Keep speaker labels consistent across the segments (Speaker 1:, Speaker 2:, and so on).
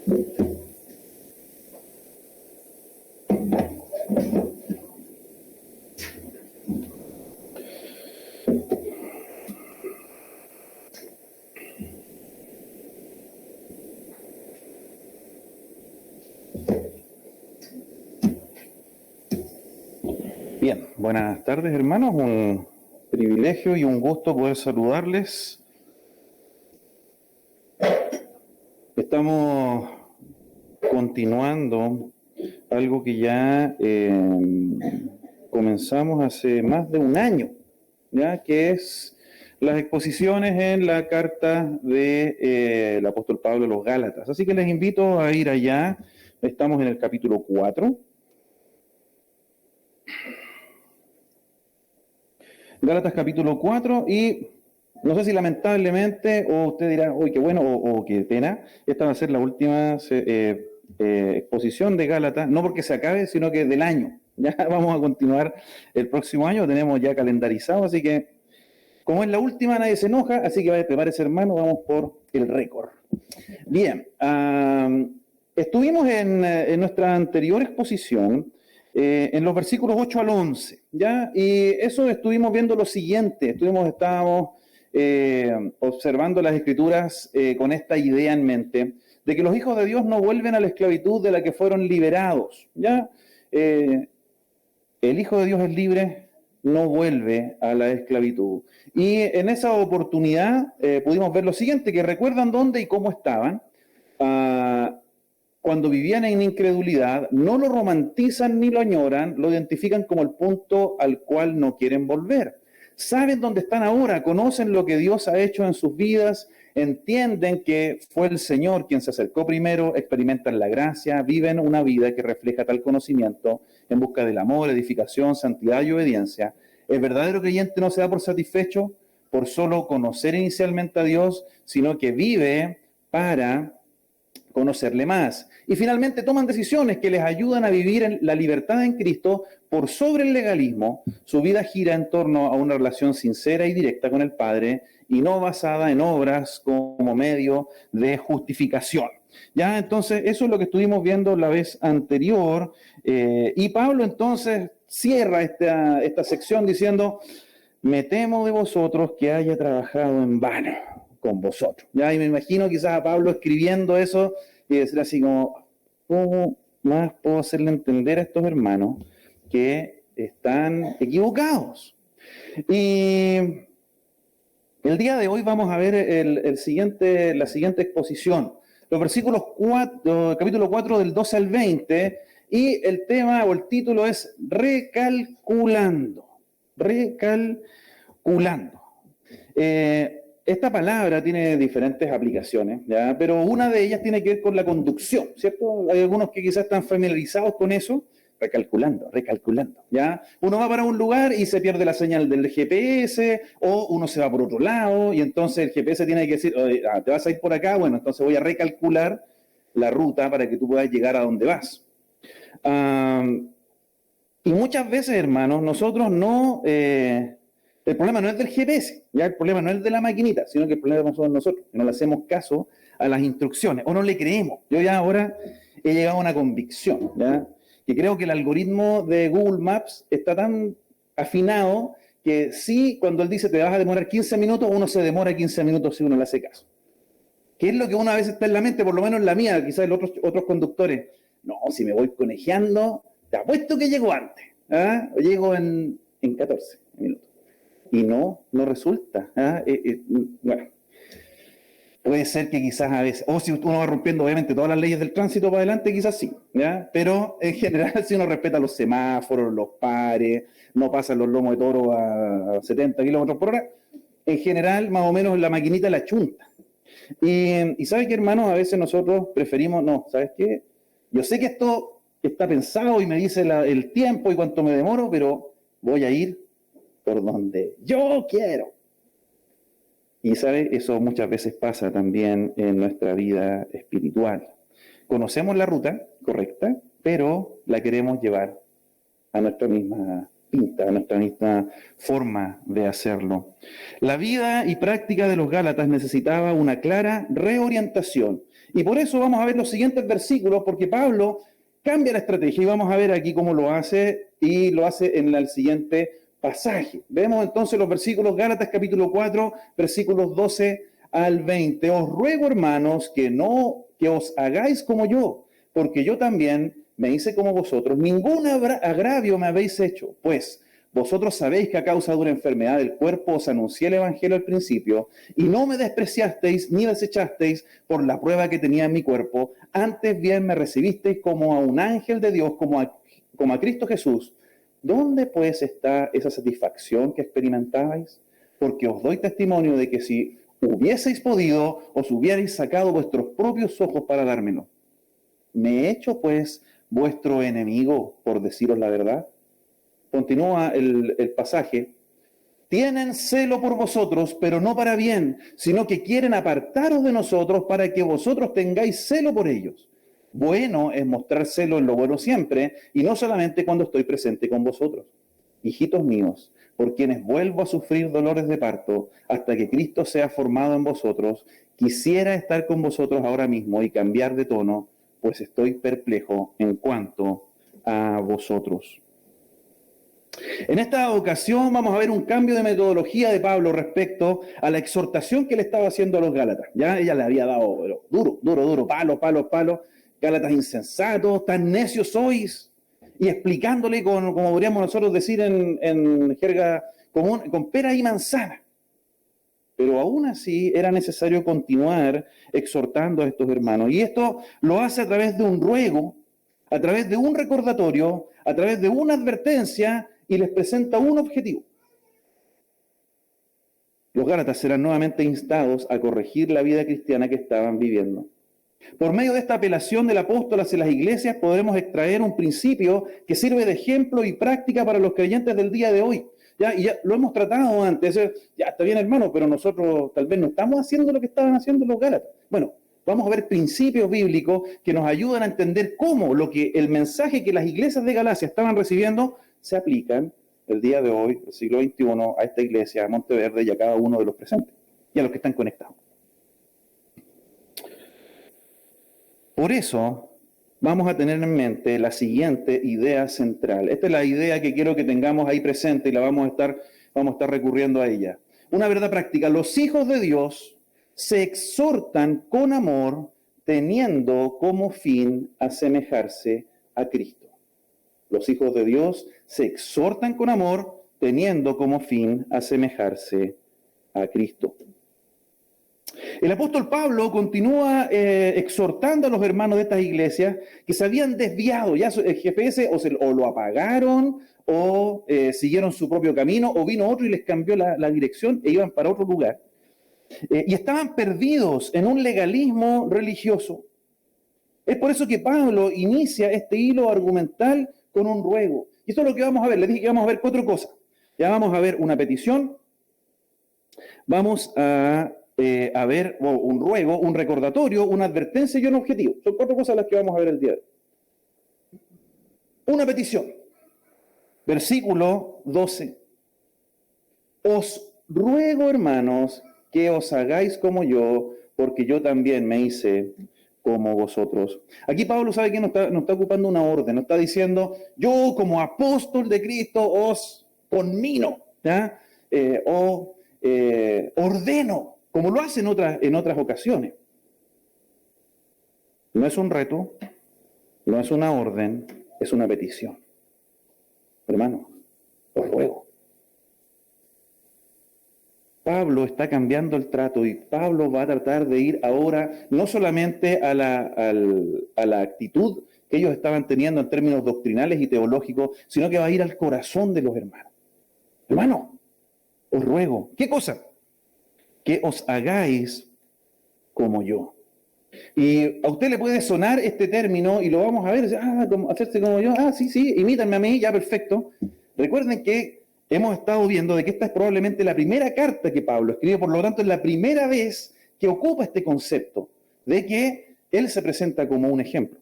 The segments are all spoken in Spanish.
Speaker 1: Bien, buenas tardes hermanos, un privilegio y un gusto poder saludarles. Estamos continuando algo que ya comenzamos hace más de un año, ¿ya? Que es las exposiciones en la carta del apóstol Pablo a los Gálatas. Así que les invito a ir allá. Estamos en el capítulo 4. Gálatas capítulo 4, y no sé si lamentablemente, o usted dirá, uy, qué bueno, o qué pena, esta va a ser la última exposición de Gálatas, no porque se acabe, sino que del año. Ya vamos a continuar el próximo año, tenemos ya calendarizado, así que como es la última, nadie se enoja, así que prepárese hermano, vamos por el récord. Bien, estuvimos en nuestra anterior exposición, en los versículos 8 al 11, ¿ya? Y eso estuvimos viendo lo siguiente, estábamos observando las Escrituras con esta idea en mente, de que los hijos de Dios no vuelven a la esclavitud de la que fueron liberados, ¿ya? El Hijo de Dios es libre, no vuelve a la esclavitud. Y en esa oportunidad pudimos ver lo siguiente, que recuerdan dónde y cómo estaban. Cuando vivían en incredulidad, no lo romantizan ni lo añoran, lo identifican como el punto al cual no quieren volver. Saben dónde están ahora, conocen lo que Dios ha hecho en sus vidas, entienden que fue el Señor quien se acercó primero, experimentan la gracia, viven una vida que refleja tal conocimiento en busca del amor, edificación, santidad y obediencia. El verdadero creyente no se da por satisfecho por solo conocer inicialmente a Dios, sino que vive para conocerle más. Y finalmente toman decisiones que les ayudan a vivir en la libertad en Cristo por sobre el legalismo. Su vida gira en torno a una relación sincera y directa con el Padre y no basada en obras como medio de justificación. Ya, entonces, eso es lo que estuvimos viendo la vez anterior. Y Pablo entonces cierra esta sección diciendo: me temo de vosotros que haya trabajado en vano con vosotros. Ya, y me imagino quizás a Pablo escribiendo eso y decir así como, ¿cómo más puedo hacerle entender a estos hermanos que están equivocados? Y el día de hoy vamos a ver la siguiente exposición, los versículos capítulo 4 del 12 al 20, y el tema o el título es recalculando. Esta palabra tiene diferentes aplicaciones, ¿ya? Pero una de ellas tiene que ver con la conducción, ¿cierto? Hay algunos que quizás están familiarizados con eso, recalculando, ¿ya? Uno va para un lugar y se pierde la señal del GPS, o uno se va por otro lado, y entonces el GPS tiene que decir, te vas a ir por acá, bueno, entonces voy a recalcular la ruta para que tú puedas llegar a donde vas. Y muchas veces, hermanos, nosotros no... el problema no es del GPS, ya el problema no es de la maquinita, sino que el problema somos nosotros, que no le hacemos caso a las instrucciones, o no le creemos. Yo ya ahora he llegado a una convicción, ¿ya? Que creo que el algoritmo de Google Maps está tan afinado que sí, cuando él dice te vas a demorar 15 minutos, uno se demora 15 minutos si uno le hace caso. Que es lo que uno a veces está en la mente, por lo menos en la mía, quizás en otros conductores. No, si me voy conejeando, te apuesto que llego antes, ¿ah? O llego en 14 minutos. Y no resulta. Bueno, puede ser que quizás a veces, o si uno va rompiendo obviamente todas las leyes del tránsito para adelante, quizás sí, ¿ya? Pero en general si uno respeta los semáforos, los pares, no pasan los lomos de toro a 70 kilómetros por hora, en general más o menos la maquinita la chunta. Y ¿sabes qué, hermanos? A veces nosotros preferimos, no, ¿sabes qué? Yo sé que esto está pensado y me dice el tiempo y cuánto me demoro, pero voy a ir por donde yo quiero. Y ¿sabe? Eso muchas veces pasa también en nuestra vida espiritual. Conocemos la ruta correcta, pero la queremos llevar a nuestra misma pinta, a nuestra misma forma de hacerlo. La vida y práctica de los Gálatas necesitaba una clara reorientación Y por eso vamos a ver los siguientes versículos, porque Pablo cambia la estrategia y vamos a ver aquí cómo lo hace, y lo hace en el siguiente pasaje. Vemos entonces los versículos, Gálatas capítulo 4, versículos 12 al 20. Os ruego, hermanos, que os hagáis como yo, porque yo también me hice como vosotros. Ningún agravio me habéis hecho, pues vosotros sabéis que a causa de una enfermedad del cuerpo os anuncié el evangelio al principio, y no me despreciasteis ni desechasteis por la prueba que tenía en mi cuerpo. Antes bien me recibisteis como a un ángel de Dios, como a Cristo Jesús. ¿Dónde pues está esa satisfacción que experimentabais? Porque os doy testimonio de que si hubieseis podido, os hubierais sacado vuestros propios ojos para dármelo. ¿Me he hecho pues vuestro enemigo por deciros la verdad? Continúa el pasaje. Tienen celo por vosotros, pero no para bien, sino que quieren apartaros de nosotros para que vosotros tengáis celo por ellos. Bueno es mostrar celo en lo bueno siempre, y no solamente cuando estoy presente con vosotros. Hijitos míos, por quienes vuelvo a sufrir dolores de parto, hasta que Cristo sea formado en vosotros, quisiera estar con vosotros ahora mismo y cambiar de tono, pues estoy perplejo en cuanto a vosotros. En esta ocasión vamos a ver un cambio de metodología de Pablo respecto a la exhortación que le estaba haciendo a los Gálatas. Ya ella le había dado duro, palos, Gálatas insensatos, tan necios sois, y explicándole como podríamos nosotros decir en jerga común, con pera y manzana. Pero aún así era necesario continuar exhortando a estos hermanos. Y esto lo hace a través de un ruego, a través de un recordatorio, a través de una advertencia, y les presenta un objetivo. Los Gálatas serán nuevamente instados a corregir la vida cristiana que estaban viviendo. Por medio de esta apelación del apóstol hacia las iglesias podremos extraer un principio que sirve de ejemplo y práctica para los creyentes del día de hoy. Ya lo hemos tratado antes, ya está bien, hermano, pero nosotros tal vez no estamos haciendo lo que estaban haciendo los Gálatas. Bueno, vamos a ver principios bíblicos que nos ayudan a entender cómo el mensaje que las iglesias de Galacia estaban recibiendo se aplican el día de hoy, el siglo XXI, a esta iglesia, a Monteverde y a cada uno de los presentes y a los que están conectados. Por eso vamos a tener en mente la siguiente idea central. Esta es la idea que quiero que tengamos ahí presente y la vamos a estar recurriendo a ella. Una verdad práctica: los hijos de Dios se exhortan con amor, teniendo como fin asemejarse a Cristo. Los hijos de Dios se exhortan con amor, teniendo como fin asemejarse a Cristo. El apóstol Pablo continúa exhortando a los hermanos de estas iglesias que se habían desviado. Ya el GPS o lo apagaron, o siguieron su propio camino, o vino otro y les cambió la dirección e iban para otro lugar. Y estaban perdidos en un legalismo religioso. Es por eso que Pablo inicia este hilo argumental con un ruego. Y esto es lo que vamos a ver. Les dije que vamos a ver 4 cosas. Ya vamos a ver una petición, vamos a ver un ruego, un recordatorio, una advertencia y un objetivo. Son 4 cosas las que vamos a ver el día de hoy. Una petición. Versículo 12. Os ruego, hermanos, que os hagáis como yo, porque yo también me hice como vosotros. Aquí Pablo sabe que no está ocupando una orden, no está diciendo, yo como apóstol de Cristo os conmino, ¿ya? Ordeno, como lo hace en otras ocasiones. No es un reto, no es una orden, es una petición. Hermano, os ruego. Pablo está cambiando el trato y Pablo va a tratar de ir ahora no solamente a la actitud que ellos estaban teniendo en términos doctrinales y teológicos, sino que va a ir al corazón de los hermanos. Hermano, os ruego, ¿qué cosa? Que os hagáis como yo. Y a usted le puede sonar este término y lo vamos a ver, hacerse como yo, sí, imítanme a mí, ya perfecto. Recuerden que hemos estado viendo de que esta es probablemente la primera carta que Pablo escribe, por lo tanto es la primera vez que ocupa este concepto de que él se presenta como un ejemplo.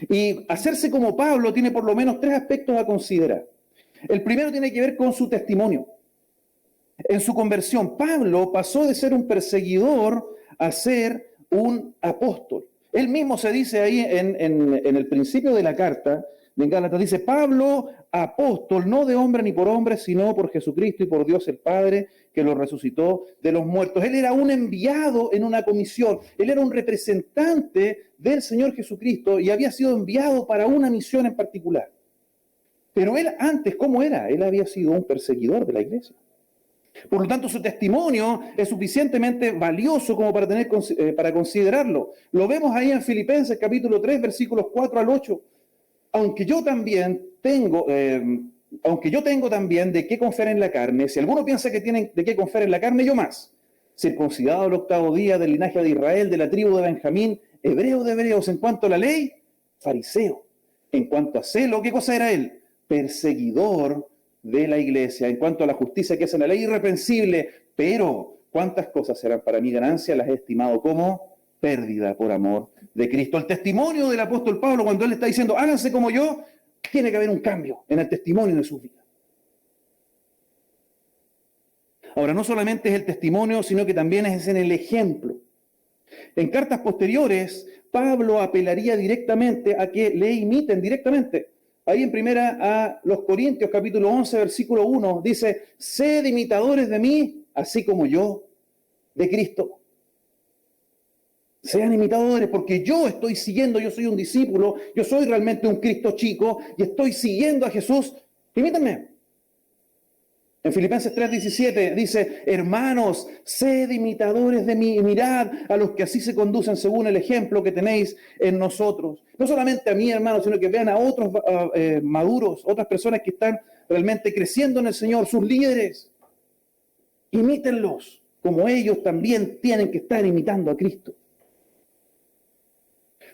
Speaker 1: Y hacerse como Pablo tiene por lo menos 3 aspectos a considerar. El primero tiene que ver con su testimonio. En su conversión, Pablo pasó de ser un perseguidor a ser un apóstol. Él mismo se dice ahí en el principio de la carta, en Gálatas, dice, Pablo, apóstol, no de hombre ni por hombre, sino por Jesucristo y por Dios el Padre, que lo resucitó de los muertos. Él era un enviado en una comisión, él era un representante del Señor Jesucristo y había sido enviado para una misión en particular. Pero él antes, ¿cómo era? Él había sido un perseguidor de la iglesia. Por lo tanto, su testimonio es suficientemente valioso como para considerarlo. Lo vemos ahí en Filipenses capítulo 3, versículos 4 al 8. Aunque yo tengo también de qué confiar en la carne, si alguno piensa que tienen de qué confiar en la carne, yo más. Circuncidado el 8º día, del linaje de Israel, de la tribu de Benjamín, hebreo de hebreos, en cuanto a la ley, fariseo. En cuanto a celo, ¿qué cosa era él? Perseguidor de la iglesia. En cuanto a la justicia que es en la ley, irreprensible. Pero, ¿cuántas cosas serán para mi ganancia? Las he estimado como pérdida por amor de Cristo. El testimonio del apóstol Pablo, cuando él está diciendo, háganse como yo, tiene que haber un cambio en el testimonio de sus vidas. Ahora, no solamente es el testimonio, sino que también es en el ejemplo. En cartas posteriores, Pablo apelaría directamente a que le imiten directamente. Ahí en primera a los Corintios, capítulo 11, versículo 1, dice, sed imitadores de mí, así como yo de Cristo. Sean imitadores, porque yo estoy siguiendo, yo soy un discípulo, yo soy realmente un Cristo chico y estoy siguiendo a Jesús. Imítenme. En Filipenses 3:17 dice, hermanos, sed imitadores de mí, y mirad a los que así se conducen según el ejemplo que tenéis en nosotros. No solamente a mí, hermanos, sino que vean a otros maduros, otras personas que están realmente creciendo en el Señor, sus líderes. Imítenlos, como ellos también tienen que estar imitando a Cristo.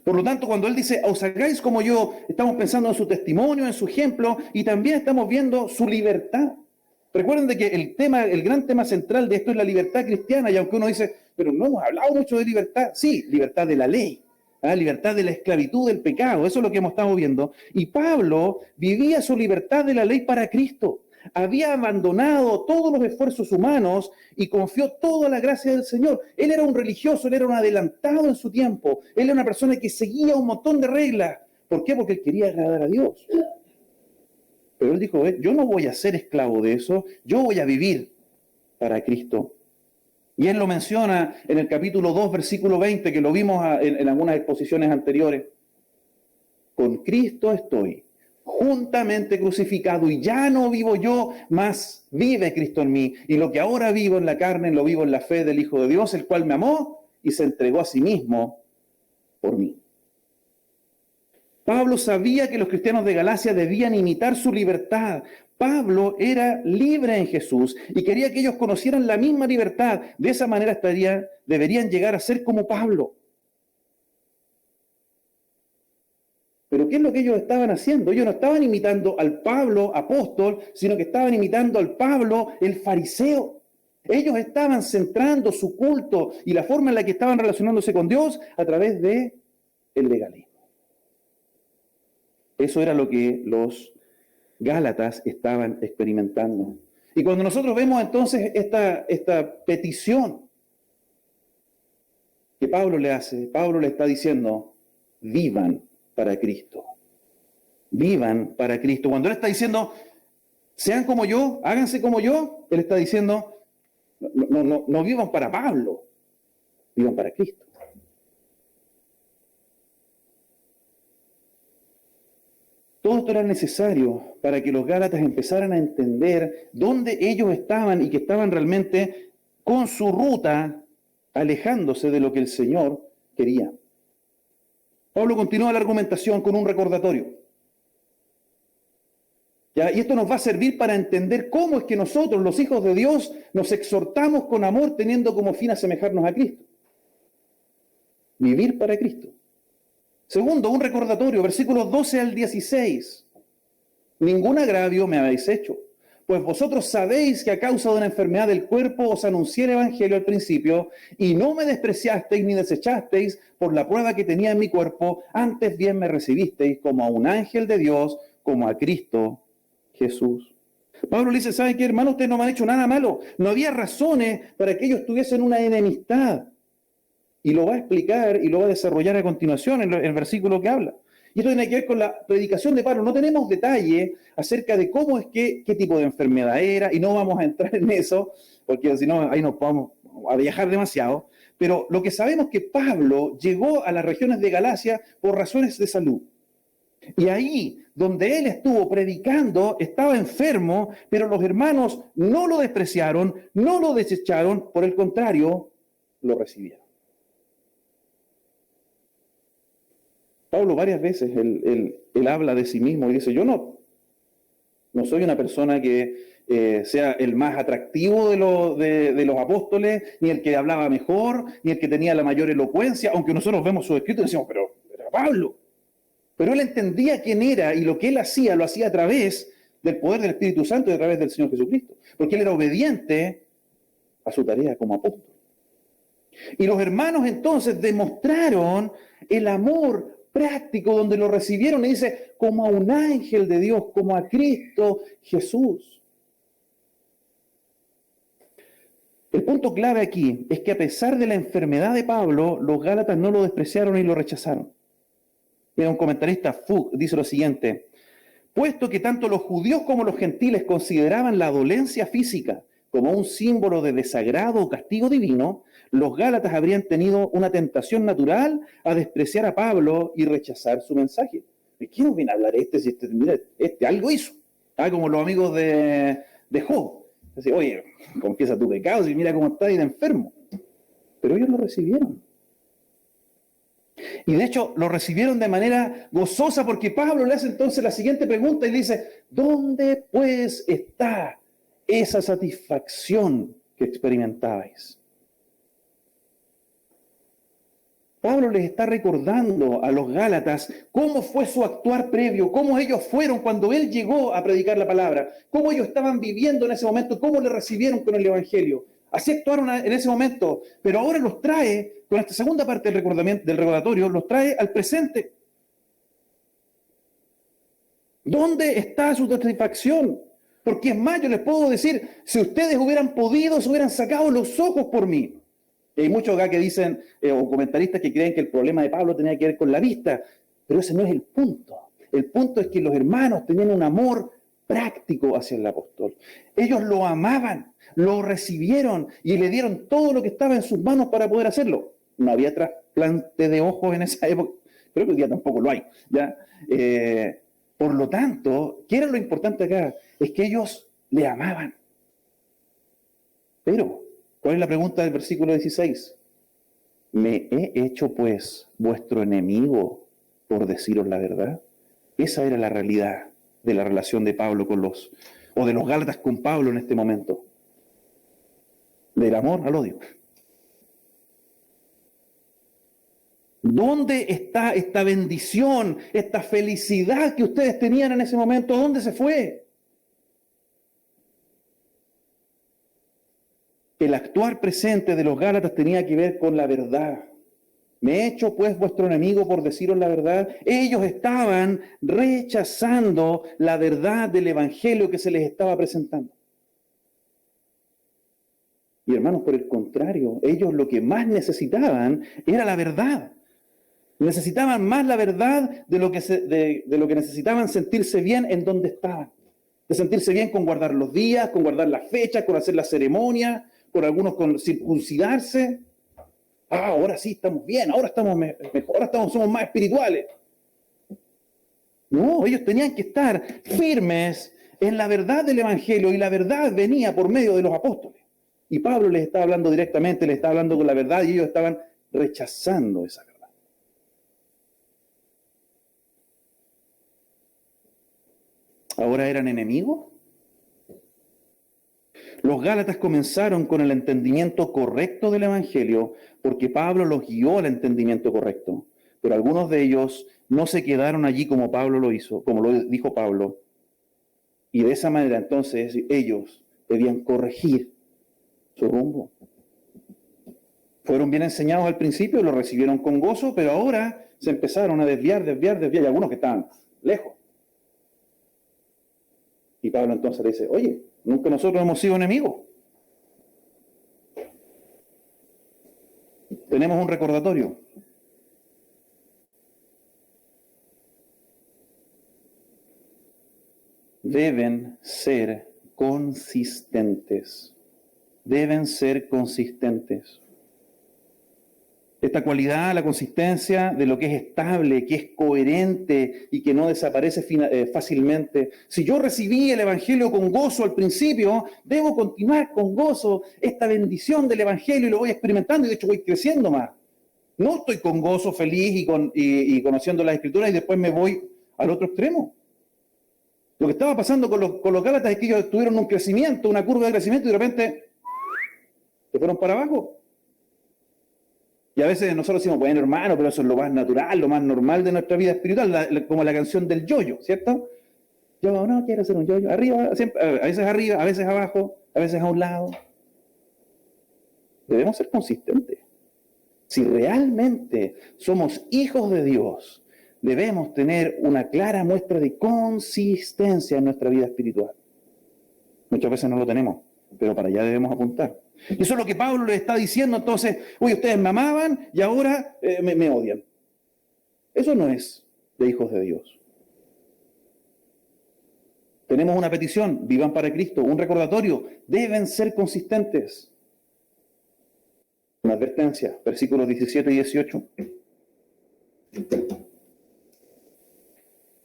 Speaker 1: Por lo tanto, cuando él dice, os hagáis como yo, estamos pensando en su testimonio, en su ejemplo, y también estamos viendo su libertad. Recuerden de que el gran tema central de esto es la libertad cristiana, y aunque uno dice, pero no hemos hablado mucho de libertad, sí, libertad de la ley, libertad de la esclavitud del pecado, eso es lo que hemos estado viendo. Y Pablo vivía su libertad de la ley para Cristo. Había abandonado todos los esfuerzos humanos y confió toda la gracia del Señor. Él era un religioso, él era un adelantado en su tiempo. Él era una persona que seguía un montón de reglas. ¿Por qué? Porque él quería agradar a Dios. Pero él dijo, yo no voy a ser esclavo de eso, yo voy a vivir para Cristo. Y él lo menciona en el capítulo 2, versículo 20, que lo vimos en algunas exposiciones anteriores. Con Cristo estoy juntamente crucificado y ya no vivo yo, mas vive Cristo en mí. Y lo que ahora vivo en la carne, lo vivo en la fe del Hijo de Dios, el cual me amó y se entregó a sí mismo por mí. Pablo sabía que los cristianos de Galacia debían imitar su libertad. Pablo era libre en Jesús y quería que ellos conocieran la misma libertad. De esa manera deberían llegar a ser como Pablo. Pero ¿qué es lo que ellos estaban haciendo? Ellos no estaban imitando al Pablo apóstol, sino que estaban imitando al Pablo el fariseo. Ellos estaban centrando su culto y la forma en la que estaban relacionándose con Dios a través de el legalismo. Eso era lo que los Gálatas estaban experimentando. Y cuando nosotros vemos entonces esta petición que Pablo le hace, Pablo le está diciendo, vivan para Cristo. Vivan para Cristo. Cuando él está diciendo, sean como yo, háganse como yo, él está diciendo, no vivan para Pablo, vivan para Cristo. Todo esto era necesario para que los Gálatas empezaran a entender dónde ellos estaban y que estaban realmente con su ruta alejándose de lo que el Señor quería. Pablo continúa la argumentación con un recordatorio. ¿Ya? Y esto nos va a servir para entender cómo es que nosotros, los hijos de Dios, nos exhortamos con amor teniendo como fin asemejarnos a Cristo. Vivir para Cristo. Segundo, un recordatorio, versículos 12 al 16. Ningún agravio me habéis hecho, pues vosotros sabéis que a causa de una enfermedad del cuerpo os anuncié el Evangelio al principio, y no me despreciasteis ni desechasteis por la prueba que tenía en mi cuerpo, antes bien me recibisteis como a un ángel de Dios, como a Cristo Jesús. Pablo le dice, ¿saben qué, hermano? Ustedes no me han hecho nada malo. No había razones para que ellos tuviesen una enemistad. y lo va a explicar y lo va a desarrollar a continuación en el versículo que habla. Y esto tiene que ver con la predicación de Pablo. No tenemos detalle acerca de cómo es que, qué tipo de enfermedad era, y no vamos a entrar en eso, porque si no, ahí nos vamos a viajar demasiado. Pero lo que sabemos es que Pablo llegó a las regiones de Galacia por razones de salud. Y ahí, donde él estuvo predicando, estaba enfermo, pero los hermanos no lo despreciaron, no lo desecharon, por el contrario, lo recibieron. Pablo varias veces, él habla de sí mismo y dice, yo no soy una persona que sea el más atractivo de los apóstoles, ni el que hablaba mejor, ni el que tenía la mayor elocuencia, aunque nosotros vemos sus escritos y decimos, pero era Pablo. Pero él entendía quién era y lo que él hacía, lo hacía a través del poder del Espíritu Santo y a través del Señor Jesucristo. Porque él era obediente a su tarea como apóstol. Y los hermanos entonces demostraron el amor práctico donde lo recibieron y dice, como a un ángel de Dios, como a Cristo Jesús. El punto clave aquí es que a pesar de la enfermedad de Pablo, los Gálatas no lo despreciaron y lo rechazaron. Mira, un comentarista, Fug, dice lo siguiente, puesto que tanto los judíos como los gentiles consideraban la dolencia física como un símbolo de desagrado o castigo divino, los Gálatas habrían tenido una tentación natural a despreciar a Pablo y rechazar su mensaje. ¿De qué nos viene a hablar si mira, algo hizo? Como los amigos de Job. Dice, oye, confiesa tu pecado y mira cómo está ahí de enfermo. Pero ellos lo recibieron. Y de hecho lo recibieron de manera gozosa porque Pablo le hace entonces la siguiente pregunta y le dice, ¿dónde pues está esa satisfacción que experimentabais? Pablo les está recordando a los Gálatas cómo fue su actuar previo, cómo ellos fueron cuando él llegó a predicar la palabra, cómo ellos estaban viviendo en ese momento, cómo le recibieron con el Evangelio. Así actuaron en ese momento, pero ahora los trae, con esta segunda parte del recordatorio, los trae al presente. ¿Dónde está su satisfacción? Porque es más, yo les puedo decir, si ustedes hubieran podido, se hubieran sacado los ojos por mí. Y hay muchos acá que dicen, o comentaristas que creen que el problema de Pablo tenía que ver con la vista, pero ese no es el punto. El punto es que los hermanos tenían un amor práctico hacia el apóstol. Ellos lo amaban, lo recibieron y le dieron todo lo que estaba en sus manos para poder hacerlo. No había trasplante de ojos en esa época, creo que hoy día tampoco lo hay, ¿ya? Por lo tanto, ¿qué era lo importante acá? Es que ellos le amaban. Pero, ¿cuál es la pregunta del versículo 16? ¿Me he hecho pues vuestro enemigo por deciros la verdad? Esa era la realidad de la relación de Pablo con o de los Gálatas con Pablo en este momento. Del amor al odio. ¿Dónde está esta bendición, esta felicidad que ustedes tenían en ese momento? ¿Dónde se fue? El actuar presente de los Gálatas tenía que ver con la verdad. ¿Me he hecho pues vuestro enemigo por deciros la verdad? Ellos estaban rechazando la verdad del Evangelio que se les estaba presentando. Y hermanos, por el contrario, ellos lo que más necesitaban era la verdad. Necesitaban más la verdad de lo que necesitaban sentirse bien en donde estaban. De sentirse bien con guardar los días, con guardar las fechas, con hacer la ceremonia, con algunos con circuncidarse. Ahora sí estamos bien, ahora estamos mejor, ahora somos más espirituales. No, ellos tenían que estar firmes en la verdad del Evangelio y la verdad venía por medio de los apóstoles. Y Pablo les estaba hablando directamente, les estaba hablando con la verdad y ellos estaban rechazando esa verdad. ¿Ahora eran enemigos? Los Gálatas comenzaron con el entendimiento correcto del Evangelio porque Pablo los guió al entendimiento correcto. Pero algunos de ellos no se quedaron allí como Pablo lo hizo, como lo dijo Pablo. Y de esa manera entonces ellos debían corregir su rumbo. Fueron bien enseñados al principio, lo recibieron con gozo, pero ahora se empezaron a desviar, y algunos que estaban lejos. Y Pablo entonces le dice, oye, nunca nosotros hemos sido enemigos. tenemos un recordatorio. Deben ser consistentes. Deben ser consistentes. Esta cualidad, la consistencia de lo que es estable, que es coherente y que no desaparece fácilmente. Si yo recibí el Evangelio con gozo al principio, debo continuar con gozo esta bendición del Evangelio y lo voy experimentando y de hecho voy creciendo más. No estoy con gozo, feliz y conociendo las Escrituras y después me voy al otro extremo. Lo que estaba pasando con los Gálatas es que ellos tuvieron un crecimiento, una curva de crecimiento y de repente se fueron para abajo. Y a veces nosotros decimos, bueno, hermano, pero eso es lo más natural, lo más normal de nuestra vida espiritual, como la canción del yo-yo, ¿cierto? Yo no quiero ser un yo-yo. Arriba, siempre, a veces abajo, a veces a un lado. Debemos ser consistentes. Si realmente somos hijos de Dios, debemos tener una clara muestra de consistencia en nuestra vida espiritual. Muchas veces no lo tenemos, pero para allá debemos apuntar. Y eso es lo que Pablo le está diciendo entonces, oye, ustedes me amaban y ahora me odian. Eso no es de hijos de Dios. Tenemos una petición, vivan para Cristo, un recordatorio, deben ser consistentes. Una advertencia, versículos 17 y 18.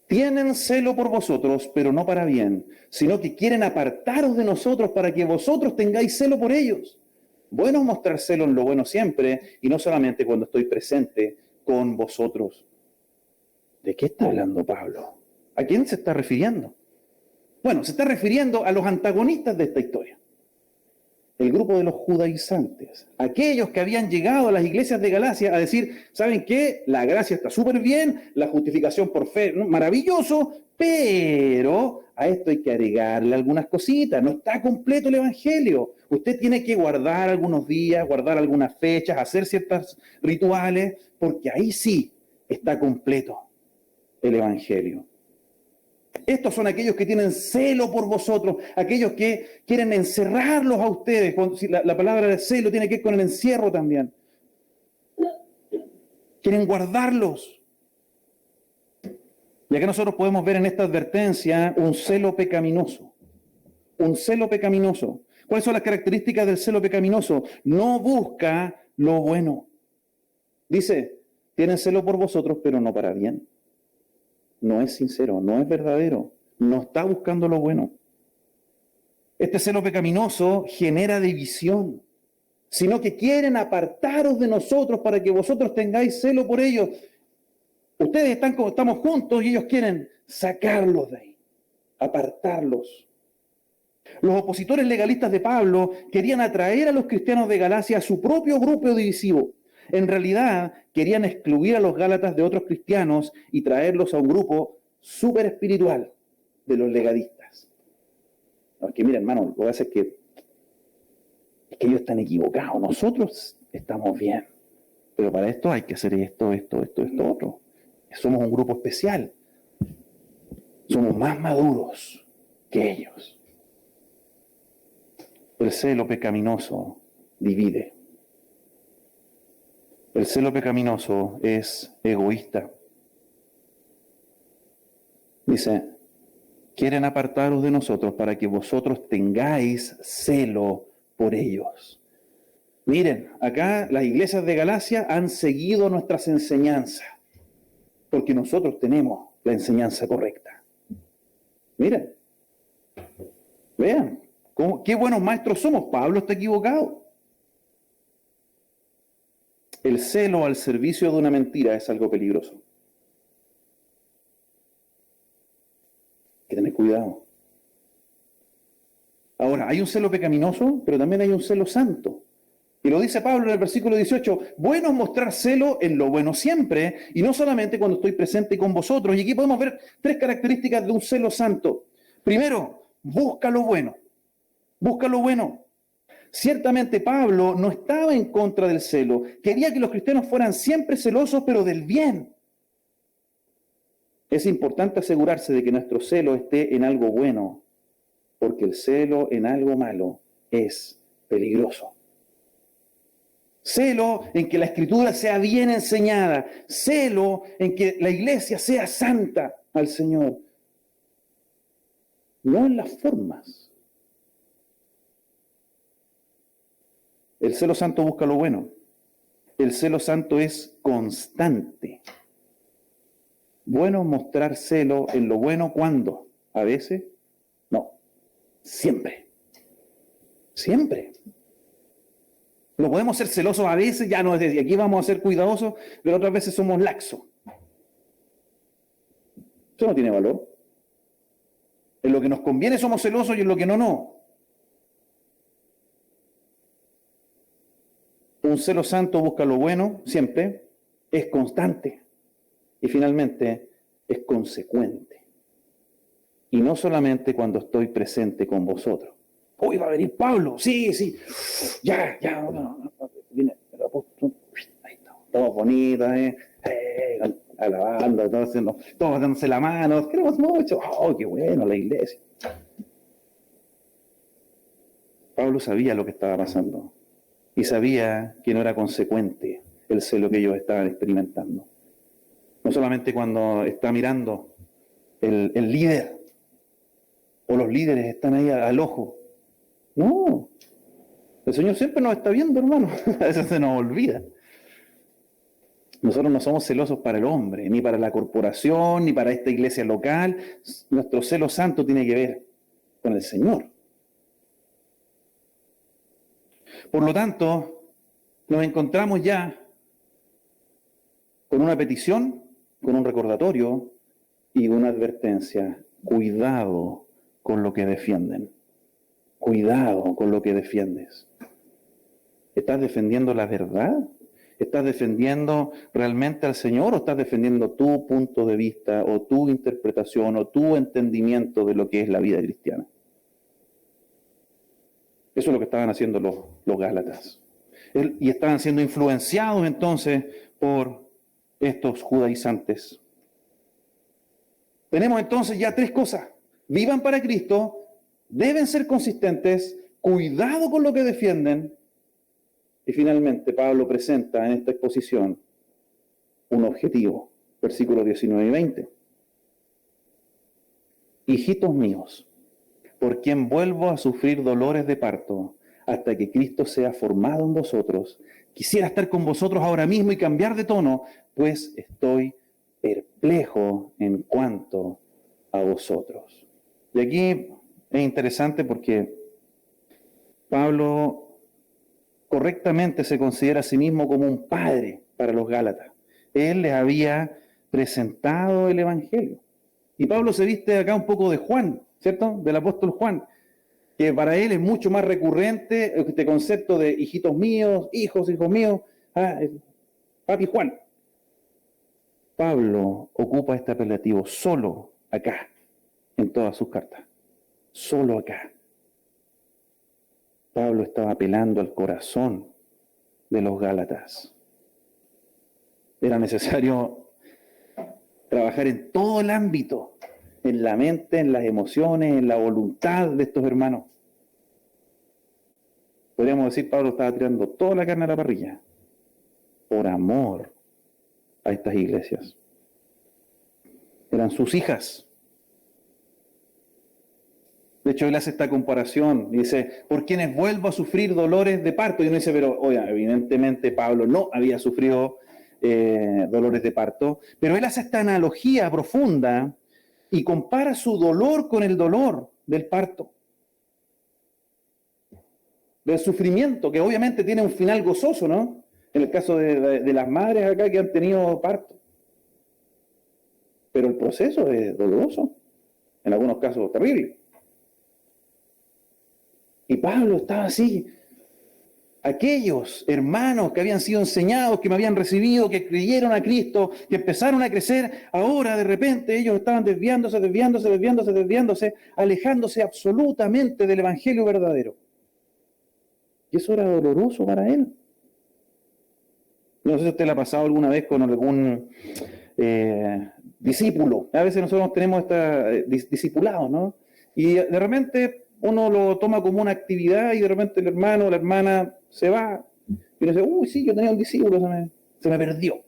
Speaker 1: Tienen celo por vosotros, pero no para bien, sino que quieren apartaros de nosotros para que vosotros tengáis celo por ellos. Bueno es mostrar celo en lo bueno siempre, y no solamente cuando estoy presente con vosotros. ¿De qué está hablando Pablo? ¿A quién se está refiriendo? Bueno, se está refiriendo a los antagonistas de esta historia. El grupo de los judaizantes, aquellos que habían llegado a las iglesias de Galacia a decir, ¿saben qué? La gracia está súper bien, la justificación por fe, maravilloso, pero a esto hay que agregarle algunas cositas, no está completo el Evangelio. Usted tiene que guardar algunos días, guardar algunas fechas, hacer ciertos rituales, porque ahí sí está completo el Evangelio. Estos son aquellos que tienen celo por vosotros, aquellos que quieren encerrarlos a ustedes. La palabra de celo tiene que ver con el encierro también. Quieren guardarlos. Y acá nosotros podemos ver en esta advertencia un celo pecaminoso. Un celo pecaminoso. ¿Cuáles son las características del celo pecaminoso? No busca lo bueno. Dice, tienen celo por vosotros, pero no para bien. No es sincero, no es verdadero, no está buscando lo bueno. Este celo pecaminoso genera división, sino que quieren apartaros de nosotros para que vosotros tengáis celo por ellos. Ustedes estamos juntos y ellos quieren sacarlos de ahí, apartarlos. Los opositores legalistas de Pablo querían atraer a los cristianos de Galacia a su propio grupo divisivo. En realidad, querían excluir a los Gálatas de otros cristianos y traerlos a un grupo súper espiritual de los legalistas. No, es que mira, hermano, lo que pasa es que ellos están equivocados, nosotros estamos bien. Pero para esto hay que hacer esto, otro. Somos un grupo especial. Somos más maduros que ellos. El celo pecaminoso divide. El celo pecaminoso es egoísta. Dice, quieren apartaros de nosotros para que vosotros tengáis celo por ellos. Miren, acá las iglesias de Galacia han seguido nuestras enseñanzas, porque nosotros tenemos la enseñanza correcta. Miren, vean, qué buenos maestros somos. Pablo está equivocado. El celo al servicio de una mentira es algo peligroso. Hay que tener cuidado. Ahora, hay un celo pecaminoso, pero también hay un celo santo. Y lo dice Pablo en el versículo 18, bueno es mostrar celo en lo bueno siempre, y no solamente cuando estoy presente con vosotros. Y aquí podemos ver 3 características de un celo santo. Primero, busca lo bueno. Busca lo bueno. Ciertamente Pablo no estaba en contra del celo. Quería que los cristianos fueran siempre celosos, pero del bien. Es importante asegurarse de que nuestro celo esté en algo bueno, porque el celo en algo malo es peligroso. Celo en que la Escritura sea bien enseñada. Celo en que la iglesia sea santa al Señor. No en las formas. El celo santo busca lo bueno. El celo santo es constante. Bueno mostrar celo en lo bueno, ¿cuándo? ¿A veces? No. Siempre. Siempre. No podemos ser celosos a veces, ya no es decir, aquí vamos a ser cuidadosos, pero otras veces somos laxos. Eso no tiene valor. En lo que nos conviene somos celosos y en lo que no, no. Un celo santo busca lo bueno siempre, es constante y finalmente es consecuente. Y no solamente cuando estoy presente con vosotros. Hoy va a venir Pablo, sí, ya, viene el apóstol, ahí está, todo bonito, alabando, todos dándose la mano, queremos mucho, oh, qué bueno la iglesia. Pablo sabía lo que estaba pasando y sabía que no era consecuente el celo que ellos estaban experimentando. No solamente cuando está mirando el líder o los líderes están ahí al ojo. No, el Señor siempre nos está viendo, hermano. A veces se nos olvida. Nosotros no somos celosos para el hombre, ni para la corporación, ni para esta iglesia local. Nuestro celo santo tiene que ver con el Señor. Por lo tanto, nos encontramos ya con una petición, con un recordatorio y una advertencia. Cuidado con lo que defienden. Cuidado con lo que defiendes. ¿Estás defendiendo la verdad? ¿Estás defendiendo realmente al Señor o estás defendiendo tu punto de vista o tu interpretación o tu entendimiento de lo que es la vida cristiana? Eso es lo que estaban haciendo los Gálatas. Y estaban siendo influenciados entonces por estos judaizantes. Tenemos entonces ya tres cosas. Vivan para Cristo, deben ser consistentes, cuidado con lo que defienden. Y finalmente Pablo presenta en esta exposición un objetivo, versículos 19 y 20. Hijitos míos, por quien vuelvo a sufrir dolores de parto, hasta que Cristo sea formado en vosotros. Quisiera estar con vosotros ahora mismo y cambiar de tono, pues estoy perplejo en cuanto a vosotros. Y aquí es interesante porque Pablo correctamente se considera a sí mismo como un padre para los Gálatas. Él les había presentado el Evangelio. Y Pablo se viste acá un poco de Juan, ¿cierto? Del apóstol Juan, que para él es mucho más recurrente este concepto de hijitos míos, hijos míos, papi Juan. Pablo ocupa este apelativo solo acá, en todas sus cartas. Solo acá. Pablo estaba apelando al corazón de los Gálatas. Era necesario trabajar en todo el ámbito, en la mente, en las emociones, en la voluntad de estos hermanos. Podríamos decir, Pablo estaba tirando toda la carne a la parrilla por amor a estas iglesias. Eran sus hijas. De hecho, él hace esta comparación, dice, por quienes vuelvo a sufrir dolores de parto. Y uno dice, pero, oye, evidentemente Pablo no había sufrido dolores de parto, pero él hace esta analogía profunda y compara su dolor con el dolor del parto, del sufrimiento, que obviamente tiene un final gozoso, ¿no? En el caso de las madres acá que han tenido parto. Pero el proceso es doloroso, en algunos casos terrible. Y Pablo estaba así. Aquellos hermanos que habían sido enseñados, que me habían recibido, que creyeron a Cristo, que empezaron a crecer, ahora de repente ellos estaban desviándose, alejándose absolutamente del Evangelio verdadero. Y eso era doloroso para él. No sé si a usted le ha pasado alguna vez con algún discípulo. A veces nosotros tenemos discipulados, ¿no? Y de repente uno lo toma como una actividad y de repente el hermano o la hermana se va Y uno dice, uy, sí, yo tenía un discípulo, se me perdió.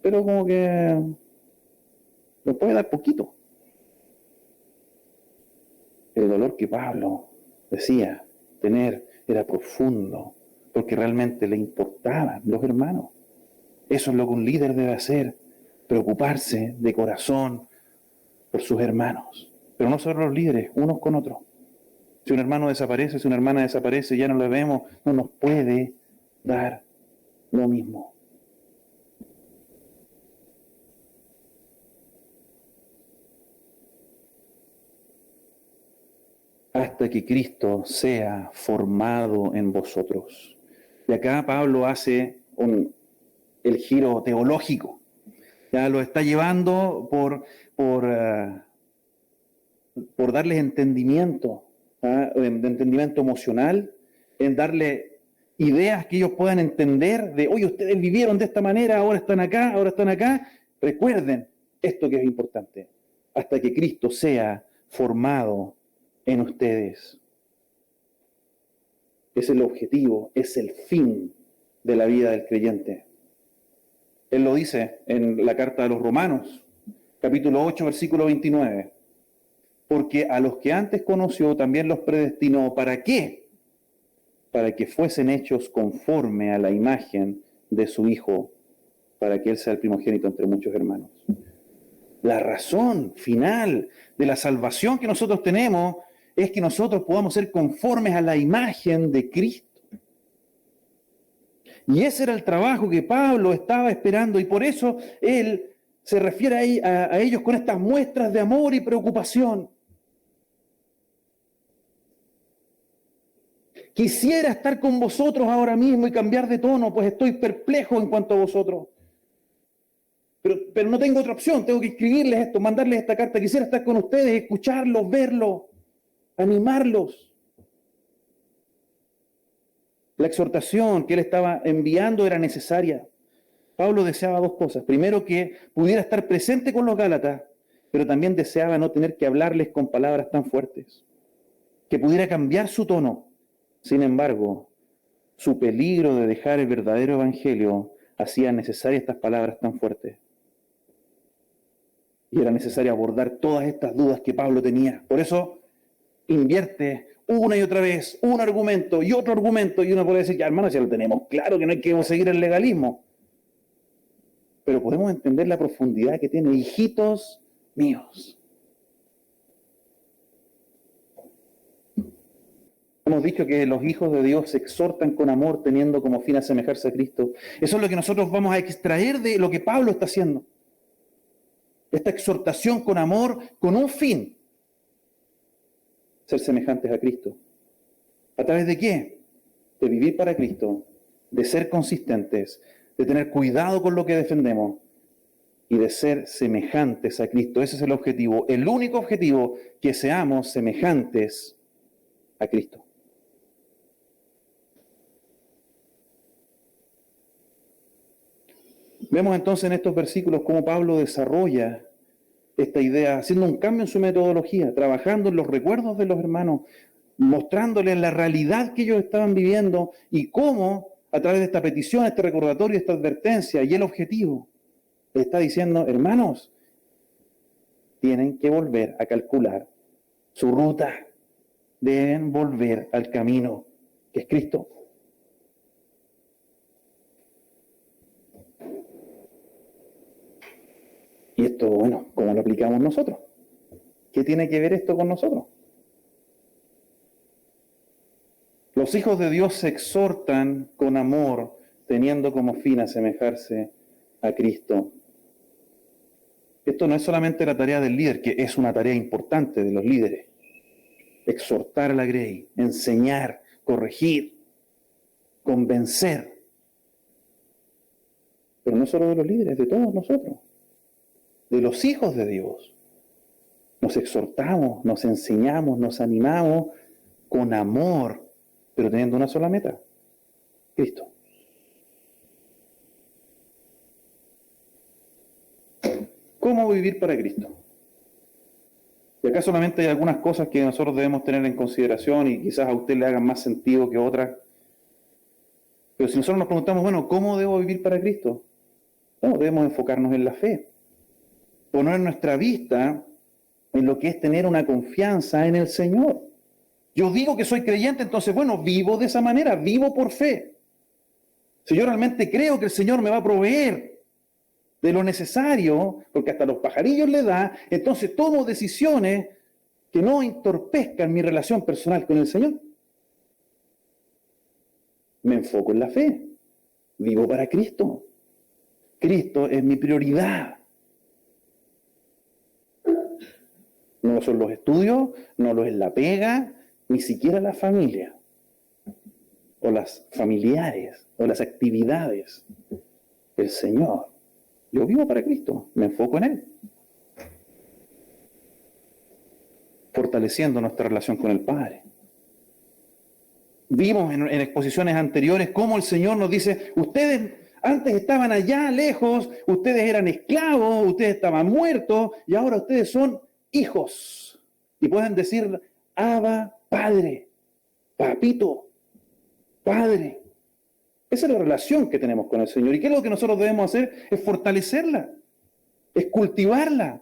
Speaker 1: Pero como que nos puede dar poquito. El dolor que Pablo decía tener era profundo, porque realmente le importaban los hermanos. Eso es lo que un líder debe hacer, preocuparse de corazón por sus hermanos. Pero no solo los líderes, unos con otros. Si un hermano desaparece, si una hermana desaparece, ya no la vemos, no nos puede dar lo mismo. Hasta que Cristo sea formado en vosotros. Y acá Pablo hace el giro teológico. Ya lo está llevando por darles entendimiento, de entendimiento emocional, en darle ideas que ellos puedan entender de, oye, ustedes vivieron de esta manera, ahora están acá, ahora están acá. Recuerden esto que es importante, hasta que Cristo sea formado en ustedes. Es el objetivo, es el fin de la vida del creyente. Él lo dice en la carta a los Romanos, capítulo 8, versículo 29. Porque a los que antes conoció también los predestinó. ¿Para qué? Para que fuesen hechos conforme a la imagen de su Hijo, para que Él sea el primogénito entre muchos hermanos. La razón final de la salvación que nosotros tenemos es que nosotros podamos ser conformes a la imagen de Cristo. Y ese era el trabajo que Pablo estaba esperando, y por eso él se refiere a ellos con estas muestras de amor y preocupación. Quisiera estar con vosotros ahora mismo y cambiar de tono, pues estoy perplejo en cuanto a vosotros. Pero no tengo otra opción, tengo que escribirles esto, mandarles esta carta. Quisiera estar con ustedes, escucharlos, verlos, animarlos. La exhortación que él estaba enviando era necesaria. Pablo deseaba dos cosas. Primero, que pudiera estar presente con los Gálatas, pero también deseaba no tener que hablarles con palabras tan fuertes. Que pudiera cambiar su tono. Sin embargo, su peligro de dejar el verdadero evangelio hacía necesarias estas palabras tan fuertes. Y era necesario abordar todas estas dudas que Pablo tenía. Por eso invierte una y otra vez un argumento y otro argumento, y uno puede decir, ya hermano, ya lo tenemos claro, que no hay que seguir el legalismo. Pero podemos entender la profundidad que tiene. Hijitos míos. Hemos dicho que los hijos de Dios se exhortan con amor, teniendo como fin asemejarse a Cristo. Eso es lo que nosotros vamos a extraer de lo que Pablo está haciendo. Esta exhortación con amor, con un fin. Ser semejantes a Cristo. ¿A través de qué? De vivir para Cristo, de ser consistentes, de tener cuidado con lo que defendemos y de ser semejantes a Cristo. Ese es el objetivo, el único objetivo, que seamos semejantes a Cristo. Vemos entonces en estos versículos cómo Pablo desarrolla esta idea, haciendo un cambio en su metodología, trabajando en los recuerdos de los hermanos, mostrándoles la realidad que ellos estaban viviendo y cómo, a través de esta petición, este recordatorio, esta advertencia y el objetivo, le está diciendo, hermanos, tienen que volver a calcular su ruta, deben volver al camino que es Cristo. Y esto, bueno, ¿cómo lo aplicamos nosotros? ¿Qué tiene que ver esto con nosotros? Los hijos de Dios se exhortan con amor, teniendo como fin asemejarse a Cristo. Esto no es solamente la tarea del líder, que es una tarea importante de los líderes. Exhortar a la grey, enseñar, corregir, convencer. Pero no solo de los líderes, de todos nosotros. De los hijos de Dios. Nos exhortamos, nos enseñamos, nos animamos con amor, pero teniendo una sola meta, Cristo. ¿Cómo vivir para Cristo? Y acá solamente hay algunas cosas que nosotros debemos tener en consideración y quizás a usted le hagan más sentido que otras. Pero si nosotros nos preguntamos, bueno, ¿cómo debo vivir para Cristo? No, debemos enfocarnos en la fe. Poner nuestra vista en lo que es tener una confianza en el Señor. Yo digo que soy creyente, entonces, bueno, vivo de esa manera, vivo por fe. Si yo realmente creo que el Señor me va a proveer de lo necesario, porque hasta los pajarillos le da, entonces tomo decisiones que no entorpezcan mi relación personal con el Señor. Me enfoco en la fe, vivo para Cristo. Cristo es mi prioridad. No lo son los estudios, no lo es la pega, ni siquiera la familia, o las familiares, o las actividades. El Señor. Yo vivo para Cristo, me enfoco en Él. Fortaleciendo nuestra relación con el Padre. Vimos en exposiciones anteriores cómo el Señor nos dice, ustedes antes estaban allá lejos, ustedes eran esclavos, ustedes estaban muertos, y ahora ustedes son hijos. Y pueden decir, Abba, Padre, Papito, Padre. Esa es la relación que tenemos con el Señor. ¿Y qué es lo que nosotros debemos hacer? Es fortalecerla, es cultivarla.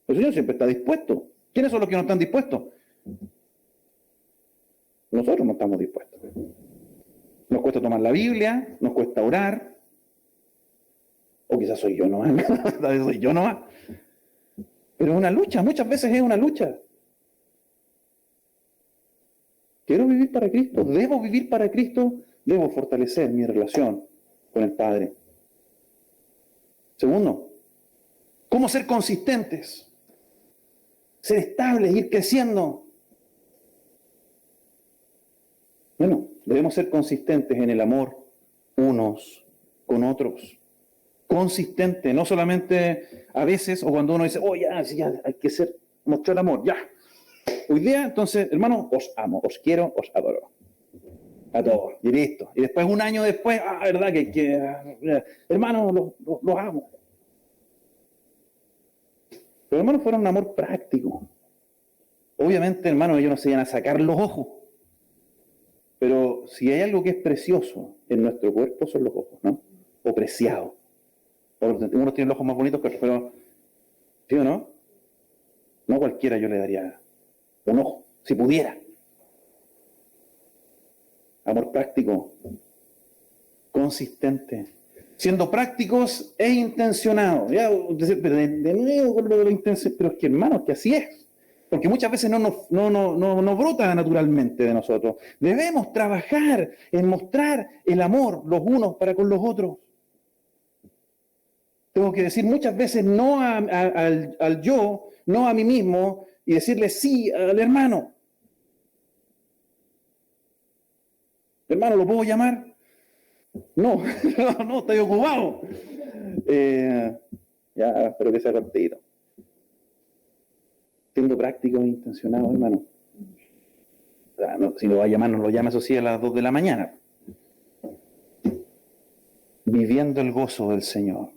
Speaker 1: El Señor siempre está dispuesto. ¿Quiénes son los que no están dispuestos? Nosotros no estamos dispuestos. Nos cuesta tomar la Biblia, nos cuesta orar, o quizás soy yo nomás, soy yo nomás. Pero es una lucha, muchas veces es una lucha. Quiero vivir para Cristo, debo vivir para Cristo, debo fortalecer mi relación con el Padre. Segundo, ¿cómo ser consistentes? Ser estables, ir creciendo. Bueno, debemos ser consistentes en el amor unos con otros. Consistente, no solamente a veces o cuando uno dice, oh ya hay que mostrar amor, ya. Hoy día, entonces, hermano, os amo, os quiero, os adoro. A todos, y listo. Y después, un año después, verdad hermano, los amo. Pero hermanos, fueron un amor práctico. Obviamente, hermano, ellos no se iban a sacar los ojos. Pero si hay algo que es precioso en nuestro cuerpo, son los ojos, ¿no? O preciado. Unos tienen los ojos más bonitos que otros, pero, ¿sí o no? No cualquiera yo le daría un ojo, si pudiera. Amor práctico, consistente, siendo prácticos e intencionados. Ya, pero de nuevo con lo de lo intencionado, pero es que hermanos, que así es. Porque muchas veces no brota naturalmente de nosotros. Debemos trabajar en mostrar el amor los unos para con los otros. Tengo que decir muchas veces no al yo, no a mí mismo, y decirle sí al hermano. Hermano, ¿lo puedo llamar? No, no, estoy ocupado. Ya, espero que sea cortito. Siendo práctico e intencionado, hermano. O sea, si lo va a llamar, no lo llama, eso sí, a las 2 de la mañana. Viviendo el gozo del Señor.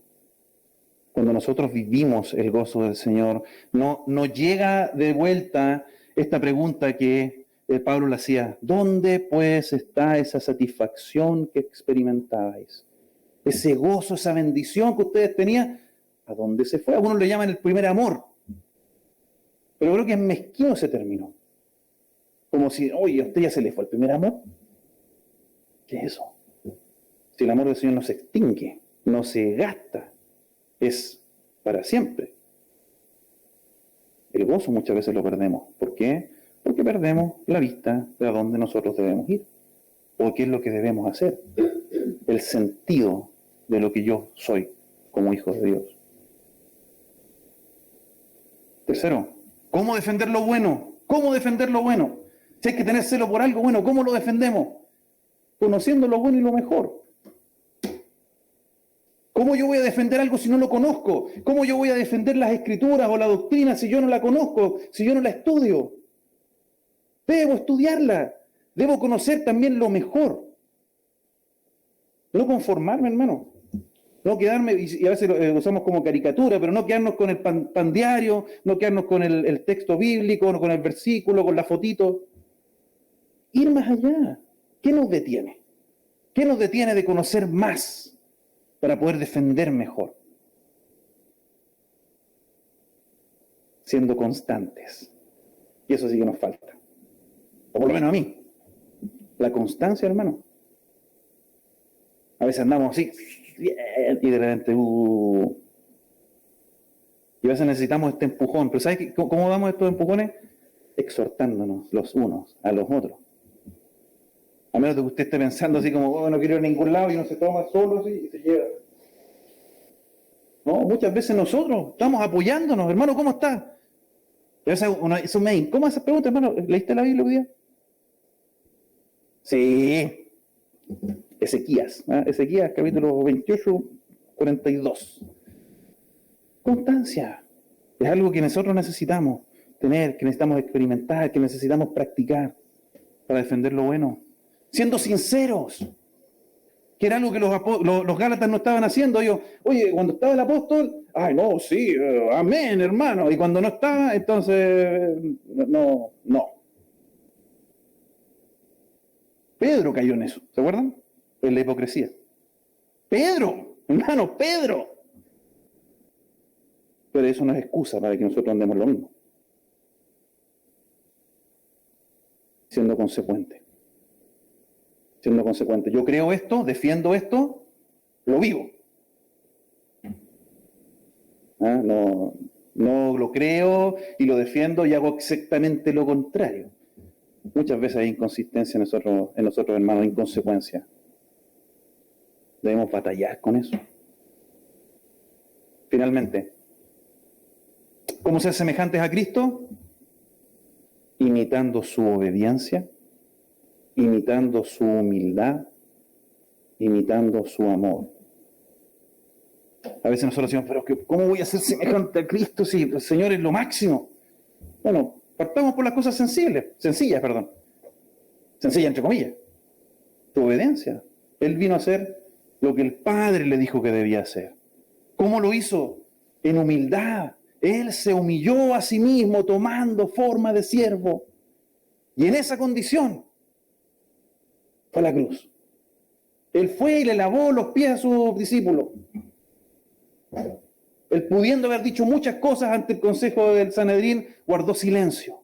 Speaker 1: Cuando nosotros vivimos el gozo del Señor, no llega de vuelta esta pregunta que Pablo le hacía, ¿dónde pues está esa satisfacción que experimentabais? Ese gozo, esa bendición que ustedes tenían, ¿a dónde se fue? Algunos le llaman el primer amor. Pero creo que es mezquino ese término. Como si, oye, a usted ya se le fue el primer amor. ¿Qué es eso? Si el amor del Señor no se extingue, no se gasta, es para siempre. El gozo muchas veces lo perdemos. ¿Por qué? Porque perdemos la vista de a dónde nosotros debemos ir. O qué es lo que debemos hacer. El sentido de lo que yo soy como hijo de Dios. Tercero, ¿cómo defender lo bueno? ¿Cómo defender lo bueno? Si hay que tener celo por algo bueno, ¿cómo lo defendemos? Conociendo lo bueno y lo mejor. ¿Cómo yo voy a defender algo si no lo conozco? ¿Cómo yo voy a defender las escrituras o la doctrina si yo no la conozco, si yo no la estudio? Debo estudiarla. Debo conocer también lo mejor. No conformarme, hermano. No quedarme, y a veces lo usamos como caricatura, pero no quedarnos con el pan diario, no quedarnos con el texto bíblico, no con el versículo, con la fotito. Ir más allá. ¿Qué nos detiene? ¿Qué nos detiene de conocer más para poder defender mejor? Siendo constantes. Y eso sí que nos falta. O por lo menos a mí. La constancia, hermano. A veces andamos así, y de repente, y a veces necesitamos este empujón. Pero ¿sabes cómo damos estos empujones? Exhortándonos los unos a los otros. A menos de que usted esté pensando así como, oh, no quiero ir a ningún lado, y uno se toma solo así y se lleva. No, muchas veces nosotros estamos apoyándonos. Hermano, ¿cómo estás? Y a veces eso me incómoda esas preguntas, hermano. ¿Leíste la Biblia hoy día? Sí. Ezequías, Ezequías capítulo 28, 42. Constancia. Es algo que nosotros necesitamos tener, que necesitamos experimentar, que necesitamos practicar para defender lo bueno. Siendo sinceros, que era algo que los Gálatas no estaban haciendo. Ellos, oye, cuando estaba el apóstol, ay, no, sí, amén, hermano. Y cuando no estaba, entonces, no. Pedro cayó en eso, ¿se acuerdan? En la hipocresía. Pedro, hermano, Pedro. Pero eso no es excusa para que nosotros andemos lo mismo. Siendo consecuente. Siendo consecuente. Yo creo esto, defiendo esto, lo vivo. No lo creo y lo defiendo y hago exactamente lo contrario. Muchas veces hay inconsistencia en nosotros, hermanos, inconsecuencia. Debemos batallar con eso. Finalmente, ¿cómo ser semejantes a Cristo? Imitando su obediencia, imitando su humildad, imitando su amor. A veces nosotros decimos, pero ¿cómo voy a ser semejante a Cristo si el Señor es lo máximo? Bueno, partamos por las cosas sencillas, Sencillas entre comillas. Tu obediencia. Él vino a hacer lo que el Padre le dijo que debía hacer. ¿Cómo lo hizo? En humildad. Él se humilló a sí mismo tomando forma de siervo. Y en esa condición fue a la cruz. Él fue y le lavó los pies a sus discípulos. Él, pudiendo haber dicho muchas cosas ante el consejo del Sanedrín, guardó silencio.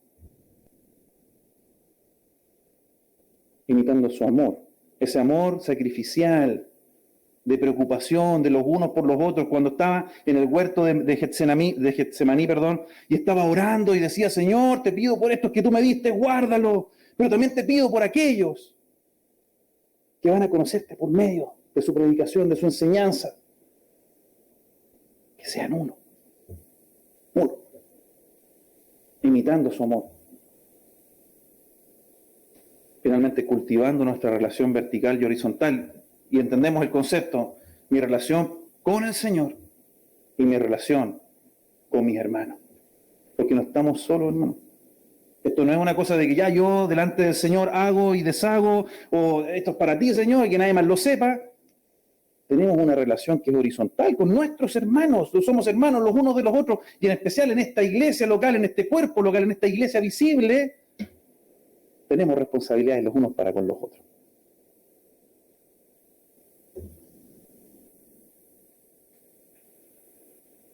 Speaker 1: Imitando su amor. Ese amor sacrificial, de preocupación de los unos por los otros, cuando estaba en el huerto de Getsemaní, y estaba orando y decía, Señor, te pido por estos que tú me diste, guárdalo, pero también te pido por aquellos que van a conocerte por medio de su predicación, de su enseñanza, que sean uno, imitando su amor. Finalmente, cultivando nuestra relación vertical y horizontal, y entendemos el concepto, mi relación con el Señor y mi relación con mis hermanos. Porque no estamos solos, hermanos. Esto no es una cosa de que ya yo delante del Señor hago y deshago, o esto es para ti, Señor, y que nadie más lo sepa. Tenemos una relación que es horizontal con nuestros hermanos. Somos hermanos los unos de los otros, y en especial en esta iglesia local, en este cuerpo local, en esta iglesia visible, tenemos responsabilidades los unos para con los otros.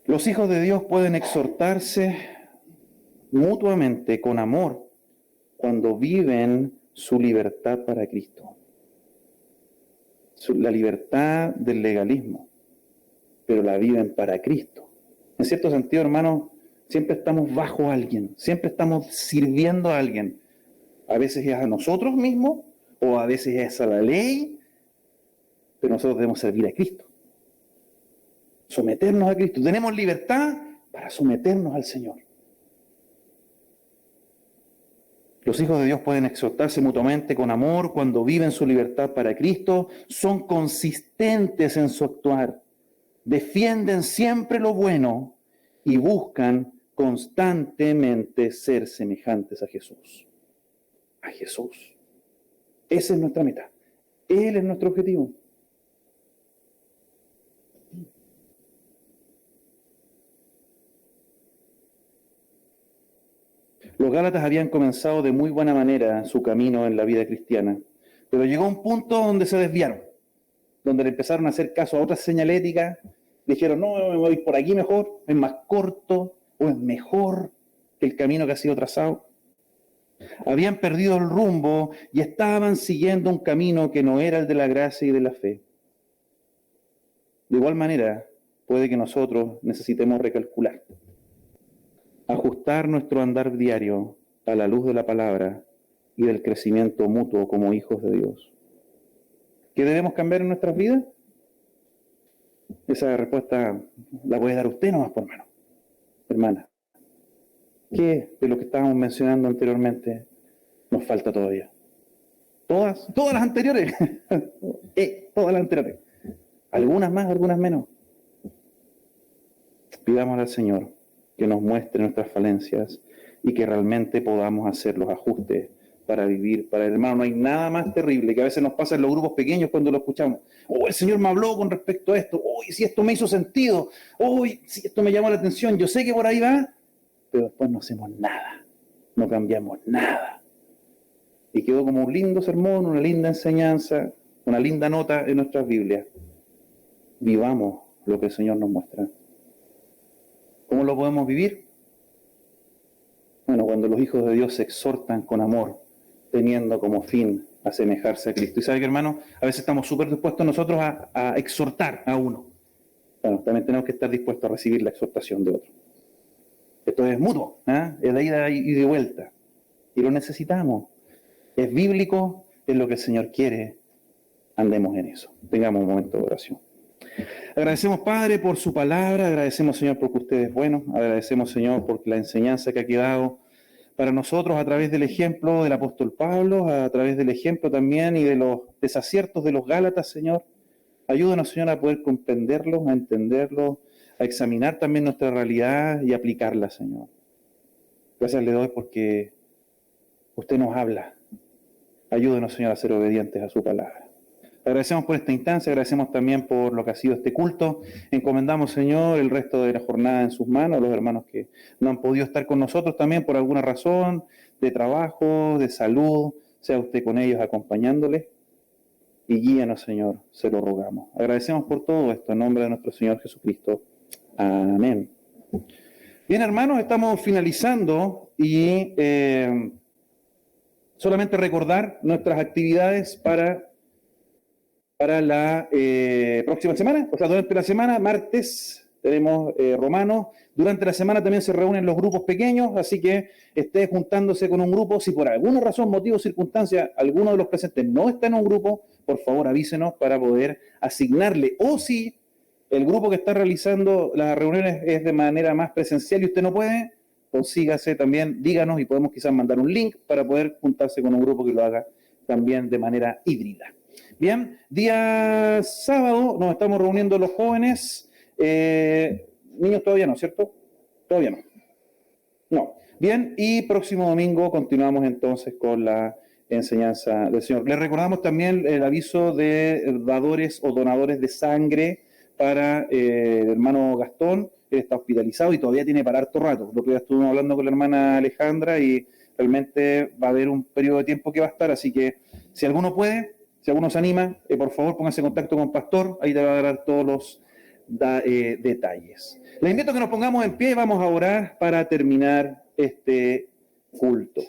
Speaker 1: Los hijos de Dios pueden exhortarse mutuamente con amor cuando viven su libertad para Cristo. La libertad del legalismo, pero la viven para Cristo. En cierto sentido, hermanos, siempre estamos bajo alguien, siempre estamos sirviendo a alguien. A veces es a nosotros mismos, o a veces es a la ley, pero nosotros debemos servir a Cristo. Someternos a Cristo. Tenemos libertad para someternos al Señor. Los hijos de Dios pueden exhortarse mutuamente con amor cuando viven su libertad para Cristo, son consistentes en su actuar, defienden siempre lo bueno y buscan constantemente ser semejantes a Jesús. A Jesús. Esa es nuestra meta. Él es nuestro objetivo. Los Gálatas habían comenzado de muy buena manera su camino en la vida cristiana, pero llegó un punto donde se desviaron. donde le empezaron a hacer caso a otras señaléticas, dijeron, no, me voy por aquí mejor, es más corto o es mejor que el camino que ha sido trazado. Habían perdido el rumbo y estaban siguiendo un camino que no era el de la gracia y de la fe. De igual manera, puede que nosotros necesitemos recalcular, ajustar nuestro andar diario a la luz de la palabra y del crecimiento mutuo como hijos de Dios. ¿Qué debemos cambiar en nuestras vidas? Esa respuesta la puede dar usted nomás, por hermano, hermana. ¿Qué de lo que estábamos mencionando anteriormente nos falta todavía? Todas las anteriores. Todas las anteriores. Algunas más, algunas menos. Pidámosle al Señor que nos muestre nuestras falencias y que realmente podamos hacer los ajustes para vivir para el hermano. No hay nada más terrible que a veces nos pasa en los grupos pequeños cuando lo escuchamos. Oh, el Señor me habló con respecto a esto. Oh, si esto me hizo sentido. Oh, si esto me llamó la atención. Yo sé que por ahí va, pero después no hacemos nada. No cambiamos nada. Y quedó como un lindo sermón, una linda enseñanza, una linda nota en nuestras Biblias. Vivamos lo que el Señor nos muestra. ¿Cómo lo podemos vivir? Bueno, cuando los hijos de Dios se exhortan con amor, teniendo como fin asemejarse a Cristo. Y sabe que, hermano, a veces estamos súper dispuestos nosotros a exhortar a uno. Bueno, también tenemos que estar dispuestos a recibir la exhortación de otro. Esto es mutuo, es de ida y de vuelta. Y lo necesitamos. Es bíblico, es lo que el Señor quiere. Andemos en eso. Tengamos un momento de oración. Agradecemos, Padre, por su palabra. Agradecemos, Señor, porque usted es bueno. Agradecemos, Señor, por la enseñanza que ha quedado para nosotros a través del ejemplo del apóstol Pablo, a través del ejemplo también y de los desaciertos de los Gálatas, Señor. Ayúdanos, Señor, a poder comprenderlos, a entenderlos, a examinar también nuestra realidad y aplicarla, Señor. Gracias le doy porque usted nos habla. Ayúdenos, Señor, a ser obedientes a su palabra. Agradecemos por esta instancia, agradecemos también por lo que ha sido este culto. Encomendamos, Señor, el resto de la jornada en sus manos, los hermanos que no han podido estar con nosotros también por alguna razón, de trabajo, de salud, sea usted con ellos acompañándoles. Y guíanos, Señor, se lo rogamos. Agradecemos por todo esto en nombre de nuestro Señor Jesucristo. Amén. Bien, hermanos, estamos finalizando y solamente recordar nuestras actividades para la próxima semana, o sea, durante la semana, martes, tenemos romanos. Durante la semana también se reúnen los grupos pequeños, así que esté juntándose con un grupo. Si por alguna razón, motivo o circunstancia, alguno de los presentes no está en un grupo, por favor avísenos para poder asignarle. O si el grupo que está realizando las reuniones es de manera más presencial y usted no puede, consígase también, díganos y podemos quizás mandar un link para poder juntarse con un grupo que lo haga también de manera híbrida. Bien, día sábado nos estamos reuniendo los jóvenes. Niños todavía no, ¿cierto? Todavía no. No. Bien, y próximo domingo continuamos entonces con la enseñanza del Señor. Les recordamos también el aviso de dadores o donadores de sangre para el hermano Gastón. Él está hospitalizado y todavía tiene para harto rato. Lo que ya estuvimos hablando con la hermana Alejandra y realmente va a haber un periodo de tiempo que va a estar, así que si alguno puede, si alguno se anima, por favor pónganse en contacto con Pastor, ahí te va a dar todos los detalles. Les invito a que nos pongamos en pie y vamos a orar para terminar este culto.